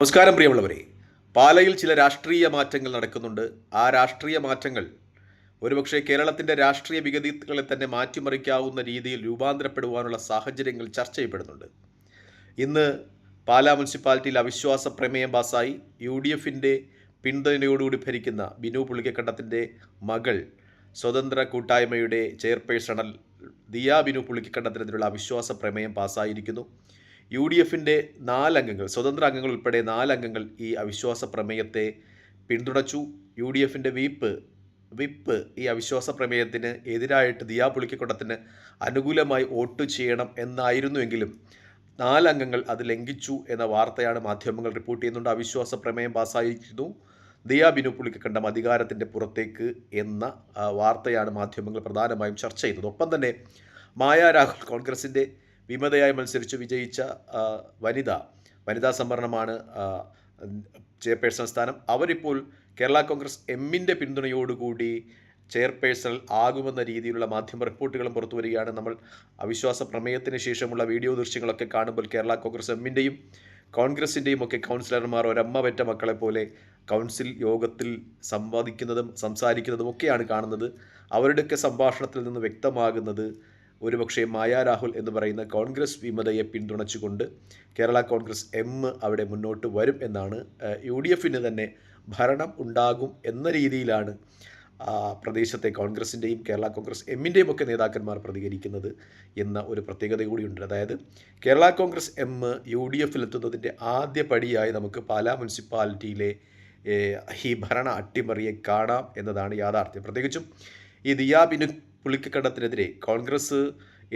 നമസ്കാരം പ്രിയമുള്ളവരെ. പാലയിൽ ചില രാഷ്ട്രീയ മാറ്റങ്ങൾ നടക്കുന്നുണ്ട്. ആ രാഷ്ട്രീയ മാറ്റങ്ങൾ ഒരുപക്ഷെ കേരളത്തിൻ്റെ രാഷ്ട്രീയ വിഗതികളെ തന്നെ മാറ്റിമറിക്കാവുന്ന രീതിയിൽ രൂപാന്തരപ്പെടുവാനുള്ള സാഹചര്യങ്ങൾ ചർച്ച ചെയ്യപ്പെടുന്നുണ്ട്. ഇന്ന് പാലാ മുനിസിപ്പാലിറ്റിയിൽ അവിശ്വാസ പ്രമേയം പാസായി. UDFിൻ്റെ പിന്തുണയോടുകൂടി ഭരിക്കുന്ന ബിനു പുളിക്കക്കണ്ടത്തിൻ്റെ മകൾ സ്വതന്ത്ര കൂട്ടായ്മയുടെ ചെയർപേഴ്സണൽ ദിയ ബിനു പുളിക്കക്കണ്ടത്തിനെതിരെയുള്ള അവിശ്വാസ പ്രമേയം പാസ്സായിരിക്കുന്നു. UDFിൻ്റെ 4 അംഗങ്ങൾ, സ്വതന്ത്ര അംഗങ്ങൾ ഉൾപ്പെടെ 4 അംഗങ്ങൾ ഈ അവിശ്വാസ പ്രമേയത്തെ പിന്തുണച്ചു. UDFിൻ്റെ വിപ്പ് ഈ അവിശ്വാസ പ്രമേയത്തിന് എതിരായിട്ട് ദിയ പുളിക്കക്കണ്ടത്തിന് അനുകൂലമായി വോട്ട് ചെയ്യണം എന്നായിരുന്നുവെങ്കിലും 4 അംഗങ്ങൾ അത് ലംഘിച്ചു എന്ന വാർത്തയാണ് മാധ്യമങ്ങൾ റിപ്പോർട്ട് ചെയ്യുന്നുണ്ട്. അവിശ്വാസ പ്രമേയം പാസ്സായിരിക്കുന്നു. ദിയ ബിനു പുളിക്കക്കണ്ടം അധികാരത്തിൻ്റെ പുറത്തേക്ക് എന്ന വാർത്തയാണ് മാധ്യമങ്ങൾ പ്രധാനമായും ചർച്ച ചെയ്യുന്നത്. ഒപ്പം തന്നെ മായ രാഹുൽ, കോൺഗ്രസിൻ്റെ വിമതയായി മത്സരിച്ച് വിജയിച്ച വനിതാ സംവരണമാണ് ചെയർപേഴ്സൺ സ്ഥാനം. അവരിപ്പോൾ കേരള കോൺഗ്രസ് എമ്മിൻ്റെ പിന്തുണയോടുകൂടി ചെയർപേഴ്സൺ ആകുമെന്ന രീതിയിലുള്ള മാധ്യമ റിപ്പോർട്ടുകളും പുറത്തു വരികയാണ്. നമ്മൾ അവിശ്വാസ പ്രമേയത്തിന് ശേഷമുള്ള വീഡിയോ ദൃശ്യങ്ങളൊക്കെ കാണുമ്പോൾ കേരള കോൺഗ്രസ് എമ്മിൻ്റെയും കോൺഗ്രസിൻ്റെയും ഒക്കെ കൗൺസിലർമാർ ഒരമ്മ പെറ്റ മക്കളെ പോലെ കൗൺസിൽ യോഗത്തിൽ സംസാരിക്കുന്നതും ഒക്കെയാണ് കാണുന്നത്. അവരുടെയൊക്കെ സംഭാഷണത്തിൽ നിന്ന് വ്യക്തമാകുന്നത് ഒരുപക്ഷെ മായ രാഹുൽ എന്ന് പറയുന്ന കോൺഗ്രസ് വിമതയെ പിന്തുണച്ചുകൊണ്ട് കേരള കോൺഗ്രസ് എം അവിടെ മുന്നോട്ട് വരും എന്നാണ്. UDFിന് തന്നെ ഭരണം ഉണ്ടാകും എന്ന രീതിയിലാണ് പ്രദേശത്തെ കോൺഗ്രസിൻ്റെയും കേരള കോൺഗ്രസ് എമ്മിൻ്റെയും ഒക്കെ നേതാക്കന്മാർ പ്രതികരിക്കുന്നത് എന്ന ഒരു പ്രത്യേകത കൂടിയുണ്ട്. അതായത് കേരള കോൺഗ്രസ് എം UDFിലെത്തുന്നതിൻ്റെ ആദ്യ പടിയായി നമുക്ക് പാലാ മുനിസിപ്പാലിറ്റിയിലെ ഈ ഭരണ അട്ടിമറിയെ കാണാം എന്നതാണ് യാഥാർത്ഥ്യം. പ്രത്യേകിച്ചും ഈ ദിയ ബിനു പുളിക്കക്കണ്ടത്തിനെതിരെ കോൺഗ്രസ്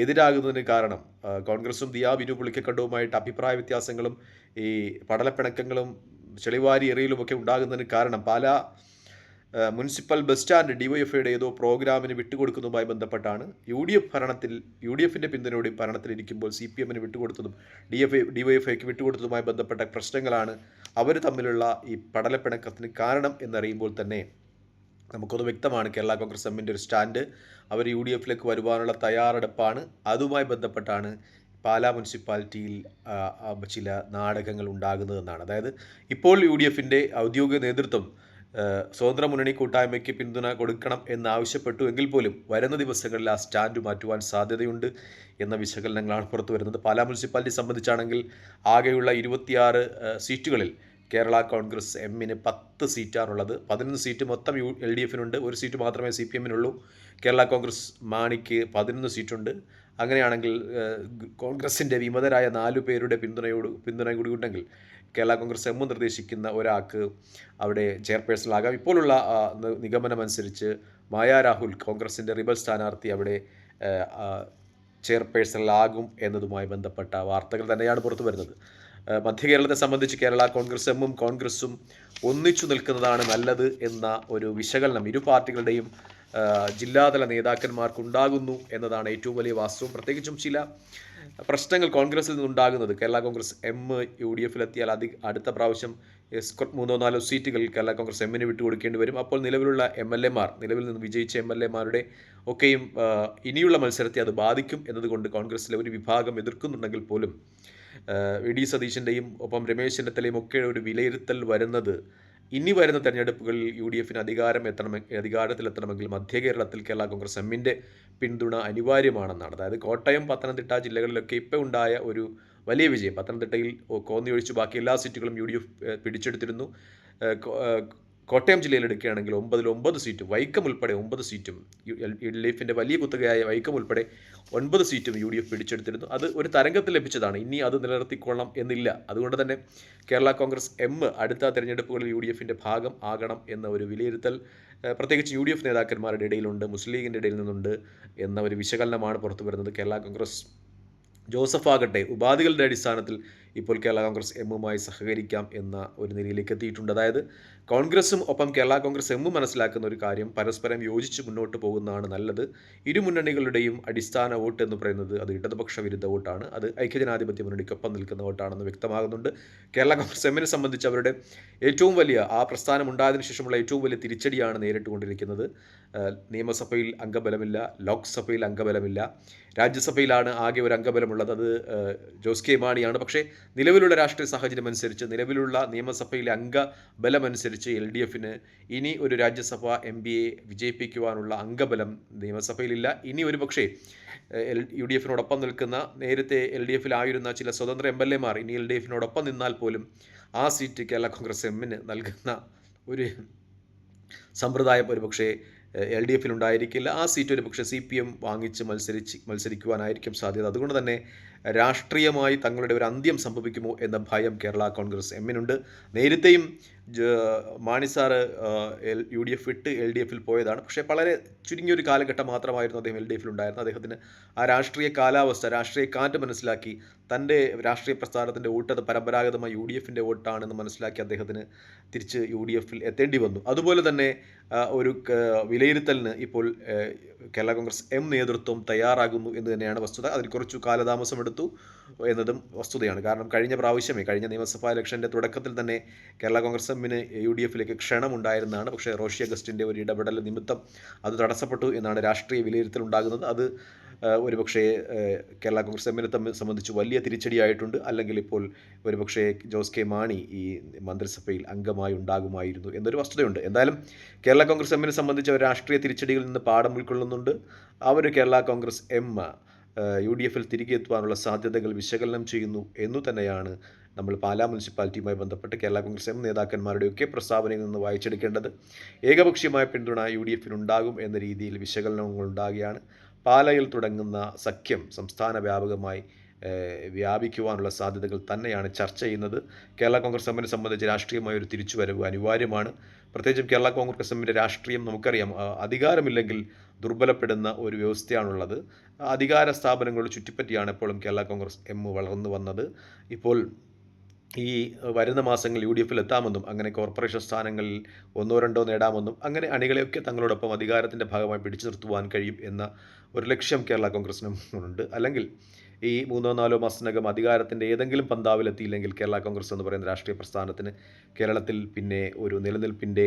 എതിരാകുന്നതിന് കാരണം കോൺഗ്രസും ദിയ ബിനു പുളിക്കക്കണ്ടവുമായിട്ട് അഭിപ്രായ വ്യത്യാസങ്ങളും ഈ പടലപ്പിണക്കങ്ങളും ചെളിവാരി എറിയലുമൊക്കെ ഉണ്ടാകുന്നതിന് കാരണം പാലാ മുനിസിപ്പൽ ബസ് സ്റ്റാൻഡ് DYFIയുടെ ഏതോ പ്രോഗ്രാമിന് വിട്ടുകൊടുക്കുന്നതുമായി ബന്ധപ്പെട്ടാണ്. UDFിൻ്റെ പിന്തുണയോടെ ഭരണത്തിലിരിക്കുമ്പോൾ CPMന് വിട്ടുകൊടുത്തതും DYFIക്ക് വിട്ടുകൊടുത്തതുമായി ബന്ധപ്പെട്ട പ്രശ്നങ്ങളാണ് അവർ തമ്മിലുള്ള ഈ പടലപ്പിണക്കത്തിന് കാരണം എന്നറിയുമ്പോൾ തന്നെ നമുക്കൊന്ന് വ്യക്തമാണ് കേരള കോൺഗ്രസ് എമ്മിൻ്റെ ഒരു സ്റ്റാൻഡ്. അവർ UDFിലേക്ക് വരുവാനുള്ള തയ്യാറെടുപ്പാണ്. അതുമായി ബന്ധപ്പെട്ടാണ് പാലാ മുനിസിപ്പാലിറ്റിയിൽ ചില നാടകങ്ങൾ ഉണ്ടാകുന്നതെന്നാണ്. അതായത് ഇപ്പോൾ UDFിൻ്റെ ഔദ്യോഗിക നേതൃത്വം സ്വതന്ത്ര മുന്നണി കൂട്ടായ്മയ്ക്ക് പിന്തുണ കൊടുക്കണം എന്നാവശ്യപ്പെട്ടു എങ്കിൽ പോലും വരുന്ന ദിവസങ്ങളിൽ ആ സ്റ്റാൻഡ് മാറ്റുവാൻ സാധ്യതയുണ്ട് എന്ന വിശകലനങ്ങളാണ് പുറത്തു വരുന്നത്. പാലാ മുനിസിപ്പാലിറ്റി സംബന്ധിച്ചാണെങ്കിൽ ആകെയുള്ള 26 സീറ്റുകളിൽ കേരള കോൺഗ്രസ് എമ്മിന് 10 സീറ്റാണുള്ളത്. 11 സീറ്റ് മൊത്തം LDFിനുണ്ട്. 1 സീറ്റ് മാത്രമേ CPMനുള്ളൂ. കേരള കോൺഗ്രസ് മാണിക്ക് 11 സീറ്റുണ്ട്. അങ്ങനെയാണെങ്കിൽ കോൺഗ്രസിൻ്റെ വിമതരായ 4 പേരുടെ പിന്തുണ കൂടി ഉണ്ടെങ്കിൽ കേരള കോൺഗ്രസ് എം നിർദ്ദേശിക്കുന്ന ഒരാൾക്ക് അവിടെ ചെയർപേഴ്സണാകാം. ഇപ്പോഴുള്ള നിഗമനമനുസരിച്ച് മായ രാഹുൽ, കോൺഗ്രസിൻ്റെ റിബൽ സ്ഥാനാർത്ഥി, അവിടെ ചെയർപേഴ്സണാകും എന്നതുമായി ബന്ധപ്പെട്ട വാർത്തകൾ തന്നെയാണ് പുറത്തു വരുന്നത്. മധ്യ കേരളത്തെ സംബന്ധിച്ച് കേരള കോൺഗ്രസ് എമ്മും കോൺഗ്രസും ഒന്നിച്ചു നിൽക്കുന്നതാണ് നല്ലത് എന്ന ഒരു വിശകലനം ഇരു പാർട്ടികളുടെയും ജില്ലാതല നേതാക്കന്മാർക്കുണ്ടാകുന്നു എന്നതാണ് ഏറ്റവും വലിയ വാസ്തവം. പ്രത്യേകിച്ചും ചില പ്രശ്നങ്ങൾ കോൺഗ്രസിൽ നിന്നുണ്ടാകുന്നത് കേരള കോൺഗ്രസ് എം UDFിലെത്തിയാൽ അടുത്ത പ്രാവശ്യം 3-4 സീറ്റുകൾ കേരള കോൺഗ്രസ് എമ്മിന് വിട്ടുകൊടുക്കേണ്ടി വരും. അപ്പോൾ നിലവിലുള്ള നിലവിൽ നിന്ന് വിജയിച്ച MLAമാരുടെ ഒക്കെയും ഇനിയുള്ള മത്സരത്തെ അത് ബാധിക്കും എന്നതുകൊണ്ട് കോൺഗ്രസിലെ ഒരു വിഭാഗം എതിർക്കുന്നുണ്ടെങ്കിൽ പോലും VD സതീശൻ്റെയും ഒപ്പം രമേശ് ചെന്നിത്തലയും ഒക്കെ ഒരു വിലയിരുത്തൽ വരുന്നത് ഇനി വരുന്ന തെരഞ്ഞെടുപ്പുകളിൽ UDFിന് അധികാരത്തിലെത്തണമെങ്കിൽ മധ്യ കേരളത്തിൽ കേരള കോൺഗ്രസ് എമ്മിൻ്റെ പിന്തുണ അനിവാര്യമാണെന്നാണ്. അതായത് കോട്ടയം, പത്തനംതിട്ട ജില്ലകളിലൊക്കെ ഇപ്പോൾ ഉണ്ടായ ഒരു വലിയ വിജയം, പത്തനംതിട്ടയിൽ കോന്നി ഒഴിച്ച് ബാക്കി എല്ലാ സീറ്റുകളും UDF പിടിച്ചെടുത്തിരുന്നു. കോട്ടയം ജില്ലയിൽ എടുക്കുകയാണെങ്കിൽ 9 സീറ്റും, വൈക്കം ഉൾപ്പെടെ 9 സീറ്റും, LDFിൻ്റെ വലിയ കുത്തകയായ വൈക്കം ഉൾപ്പെടെ 9 സീറ്റും UDF പിടിച്ചെടുത്തിരുന്നു. അത് ഒരു തരംഗത്തിൽ ലഭിച്ചതാണ്. ഇനി അത് നിലനിർത്തിക്കൊള്ളണം എന്നില്ല. അതുകൊണ്ട് തന്നെ കേരള കോൺഗ്രസ് എം അടുത്ത തെരഞ്ഞെടുപ്പുകളിൽ UDFിൻ്റെ ഭാഗം ആകണം എന്ന ഒരു വിലയിരുത്തൽ പ്രത്യേകിച്ച് UDF നേതാക്കന്മാരുടെ ഇടയിലുണ്ട്, മുസ്ലിം ലീഗിൻ്റെ ഇടയിൽ നിന്നുണ്ട് എന്ന ഒരു വിശകലനമാണ് പുറത്തു വരുന്നത്. കേരള കോൺഗ്രസ് ജോസഫ് ആകട്ടെ ഉപാധികളുടെ അടിസ്ഥാനത്തിൽ ഇപ്പോൾ കേരള കോൺഗ്രസ് എമ്മുമായി സഹകരിക്കാം എന്ന ഒരു നിലയിലേക്ക് എത്തിയിട്ടുണ്ട്. അതായത് കോൺഗ്രസും ഒപ്പം കേരള കോൺഗ്രസ് എമ്മും മനസ്സിലാക്കുന്ന ഒരു കാര്യം, പരസ്പരം യോജിച്ച് മുന്നോട്ട് പോകുന്നതാണ് നല്ലത്. ഇരു മുന്നണികളുടെയും അടിസ്ഥാന വോട്ട് എന്ന് പറയുന്നത് അത് ഇടതുപക്ഷ വിരുദ്ധ വോട്ടാണ്. അത് ഐക്യജനാധിപത്യ മുന്നണിക്കൊപ്പം നിൽക്കുന്ന വോട്ടാണെന്ന് വ്യക്തമാകുന്നുണ്ട്. കേരള കോൺഗ്രസ് എമ്മിനെ സംബന്ധിച്ച് അവരുടെ ഏറ്റവും വലിയ പ്രസ്ഥാനം ഉണ്ടായതിനു ശേഷമുള്ള ഏറ്റവും വലിയ തിരിച്ചടിയാണ് നേരിട്ടുകൊണ്ടിരിക്കുന്നത്. നിയമസഭയിൽ അംഗബലമില്ല, ലോക്സഭയിൽ അംഗബലമില്ല, രാജ്യസഭയിലാണ് ആകെ ഒരു അംഗബലമുള്ളത്. അത് ജോസ് കെ മാണിയാണ്. പക്ഷേ നിലവിലുള്ള രാഷ്ട്രീയ സാഹചര്യം അനുസരിച്ച്, നിലവിലുള്ള നിയമസഭയിലെ അംഗബലമനുസരിച്ച് LDFന് ഇനി ഒരു രാജ്യസഭ MPയെ വിജയിപ്പിക്കുവാനുള്ള അംഗബലം നിയമസഭയിലില്ല. ഇനി ഒരുപക്ഷേ UDFിനോടൊപ്പം നിൽക്കുന്ന, നേരത്തെ LDFിലായിരുന്ന ചില സ്വതന്ത്ര MLAമാർ ഇനി LDFിനോടൊപ്പം നിന്നാൽ പോലും ആ സീറ്റ് കേരള കോൺഗ്രസ് എമ്മിന് നൽകുന്ന ഒരു സമ്പ്രദായം ഒരുപക്ഷേ LDFിലുണ്ടായിരിക്കില്ല. ആ സീറ്റ് ഒരുപക്ഷേ CPM വാങ്ങിച്ച് മത്സരിക്കുവാനായിരിക്കും സാധ്യത. അതുകൊണ്ട് തന്നെ രാഷ്ട്രീയമായി തങ്ങളുടെ ഒരു അന്ത്യം സംഭവിക്കുമോ എന്ന ഭയം കേരള കോൺഗ്രസ് എമ്മിനുണ്ട്. നേരത്തെയും മാണി സാറ് UDF വിട്ട് LDFിൽ പോയതാണ്. പക്ഷേ വളരെ ചുരുങ്ങിയൊരു കാലഘട്ടം മാത്രമായിരുന്നു അദ്ദേഹം LDFിലുണ്ടായിരുന്നത്. അദ്ദേഹത്തിന് ആ രാഷ്ട്രീയ കാലാവസ്ഥ, രാഷ്ട്രീയ കാറ്റ് മനസ്സിലാക്കി തൻ്റെ രാഷ്ട്രീയ പ്രസ്ഥാനത്തിൻ്റെ വോട്ട് പരമ്പരാഗതമായി UDFിൻ്റെ വോട്ടാണെന്ന് മനസ്സിലാക്കി അദ്ദേഹത്തിന് തിരിച്ച് UDFിൽ എത്തേണ്ടി വന്നു. അതുപോലെ തന്നെ ഒരു വിലയിരുത്തലിന് ഇപ്പോൾ കേരള കോൺഗ്രസ് എം നേതൃത്വം തയ്യാറാകുന്നു എന്ന് തന്നെയാണ് വസ്തുത. അതിൽ കുറച്ചു കാലതാമസമെടുത്തു എന്നതും വസ്തുതയാണ്. കാരണം കഴിഞ്ഞ നിയമസഭാ ഇലക്ഷൻ്റെ തുടക്കത്തിൽ തന്നെ കേരള കോൺഗ്രസ് എമ്മിന് UDFിലേക്ക് ക്ഷണമുണ്ടായിരുന്നതാണ്. പക്ഷേ റോഷി അഗസ്റ്റിൻ്റെ ഒരു ഇടപെടൽ നിമിത്തം അത് തടസ്സപ്പെട്ടു എന്നാണ് രാഷ്ട്രീയ വിലയിരുത്തൽ ഉണ്ടാകുന്നത്. അത് ഒരുപക്ഷേ കേരള കോൺഗ്രസ് എമ്മിനെ സംബന്ധിച്ച് വലിയ തിരിച്ചടിയായിട്ടുണ്ട്. അല്ലെങ്കിൽ ഇപ്പോൾ ഒരുപക്ഷേ ജോസ് കെ മാണി ഈ മന്ത്രിസഭയിൽ അംഗമായി ഉണ്ടാകുമായിരുന്നു എന്നൊരു വസ്തുതയുണ്ട്. എന്തായാലും കേരള കോൺഗ്രസ് എമ്മിനെ സംബന്ധിച്ച് അവർ രാഷ്ട്രീയ തിരിച്ചടികളിൽ നിന്ന് പാഠം ഉൾക്കൊള്ളുന്നുണ്ട്. അവർ കേരള കോൺഗ്രസ് എം UDFിൽ തിരികെ എത്തുവാനുള്ള സാധ്യതകൾ വിശകലനം ചെയ്യുന്നു എന്നു തന്നെയാണ് നമ്മൾ പാലാ മുനിസിപ്പാലിറ്റിയുമായി ബന്ധപ്പെട്ട് കേരള കോൺഗ്രസ് എം നേതാക്കന്മാരുടെയൊക്കെ പ്രസ്താവനയിൽ നിന്ന് വായിച്ചെടുക്കേണ്ടത്. ഏകപക്ഷീയമായ പിന്തുണ UDFിനുണ്ടാകും എന്ന രീതിയിൽ വിശകലനങ്ങൾ ഉണ്ടാകുകയാണ്. പാലയിൽ തുടങ്ങുന്ന സഖ്യം സംസ്ഥാന വ്യാപകമായി വ്യാപിക്കുവാനുള്ള സാധ്യതകൾ തന്നെയാണ് ചർച്ച ചെയ്യുന്നത്. കേരള കോൺഗ്രസ് എമ്മിനെ സംബന്ധിച്ച് രാഷ്ട്രീയമായ ഒരു തിരിച്ചുവരവ് അനിവാര്യമാണ്. പ്രത്യേകിച്ചും കേരള കോൺഗ്രസ് എമ്മിൻ്റെ രാഷ്ട്രീയം നമുക്കറിയാം, അധികാരമില്ലെങ്കിൽ ദുർബലപ്പെടുന്ന ഒരു വ്യവസ്ഥയാണുള്ളത്. അധികാര സ്ഥാപനങ്ങളോട് ചുറ്റിപ്പറ്റിയാണ് എപ്പോഴും കേരള കോൺഗ്രസ് എം വളർന്നു വന്നത്. ഇപ്പോൾ ഈ വരുന്ന മാസങ്ങളിൽ UDFിൽ എത്താമെന്നും അങ്ങനെ കോർപ്പറേഷൻ സ്ഥാനങ്ങളിൽ 1-2 നേടാമെന്നും അങ്ങനെ അണികളെയൊക്കെ തങ്ങളോടൊപ്പം അധികാരത്തിൻ്റെ ഭാഗമായി പിടിച്ചു നിർത്തുവാൻ കഴിയും എന്ന ഒരു ലക്ഷ്യം കേരള കോൺഗ്രസിനുണ്ട്. അല്ലെങ്കിൽ ഈ 3-4 മാസത്തിനകം അധികാരത്തിൻ്റെ ഏതെങ്കിലും പന്താവിലെത്തിയില്ലെങ്കിൽ കേരള കോൺഗ്രസ് എന്ന് പറയുന്ന രാഷ്ട്രീയ പ്രസ്ഥാനത്തിന് കേരളത്തിൽ പിന്നെ ഒരു നിലനിൽപ്പിൻ്റെ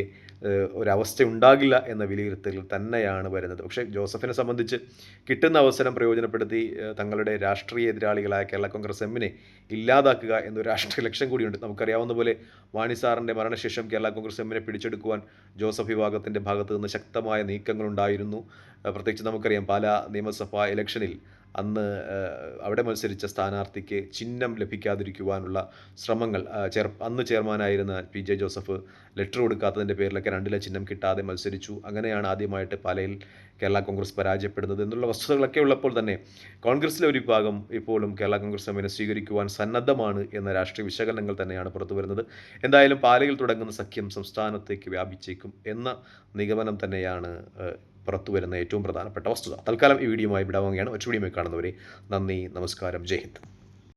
ഒരവസ്ഥ ഉണ്ടാകില്ല എന്ന വിലയിരുത്തൽ തന്നെയാണ് വരുന്നത്. പക്ഷേ ജോസഫിനെ സംബന്ധിച്ച് കിട്ടുന്ന അവസരം പ്രയോജനപ്പെടുത്തി തങ്ങളുടെ രാഷ്ട്രീയ എതിരാളികളായ കേരള കോൺഗ്രസ് എമ്മിനെ ഇല്ലാതാക്കുക എന്നൊരു രാഷ്ട്രീയ ലക്ഷ്യം കൂടിയുണ്ട്. നമുക്കറിയാവുന്ന പോലെ മാണി സാറിൻ്റെ മരണശേഷം കേരള കോൺഗ്രസ് എമ്മിനെ പിടിച്ചെടുക്കുവാൻ ജോസഫ് വിഭാഗത്തിൻ്റെ ഭാഗത്ത് നിന്ന് ശക്തമായ നീക്കങ്ങളുണ്ടായിരുന്നു. പ്രത്യേകിച്ച് നമുക്കറിയാം പാലാ നിയമസഭാ ഇലക്ഷനിൽ അന്ന് അവിടെ മത്സരിച്ച സ്ഥാനാർത്ഥിക്ക് ചിഹ്നം ലഭിക്കാതിരിക്കുവാനുള്ള ശ്രമങ്ങൾ, അന്ന് ചെയർമാനായിരുന്ന PJ ജോസഫ് ലെറ്റർ കൊടുക്കാത്തതിൻ്റെ പേരിലൊക്കെ 2 ചിഹ്നം കിട്ടാതെ മത്സരിച്ചു. അങ്ങനെയാണ് ആദ്യമായിട്ട് പാലയിൽ കേരള കോൺഗ്രസ് പരാജയപ്പെടുന്നത് എന്നുള്ള വസ്തുതകളൊക്കെ ഉള്ളപ്പോൾ തന്നെ കോൺഗ്രസിലെ ഒരു വിഭാഗം ഇപ്പോഴും കേരള കോൺഗ്രസ് എമ്മിനെ സ്വീകരിക്കുവാൻ സന്നദ്ധമാണ് എന്ന രാഷ്ട്രീയ വിശകലനങ്ങൾ തന്നെയാണ് പുറത്തു വരുന്നത്. എന്തായാലും പാലയിൽ തുടങ്ങുന്ന സഖ്യം സംസ്ഥാനത്തേക്ക് വ്യാപിച്ചേക്കും എന്ന നിഗമനം തന്നെയാണ് പുറത്തു വരുന്ന ഏറ്റവും പ്രധാനപ്പെട്ട വസ്തുത. തൽക്കാലം ഈ വീഡിയോയുമായി വിടാവുകയാണ്. മറ്റു വീഡിയോയുമായി കാണുന്നവരെ നന്ദി, നമസ്കാരം, ജയ് ഹിന്ദ്.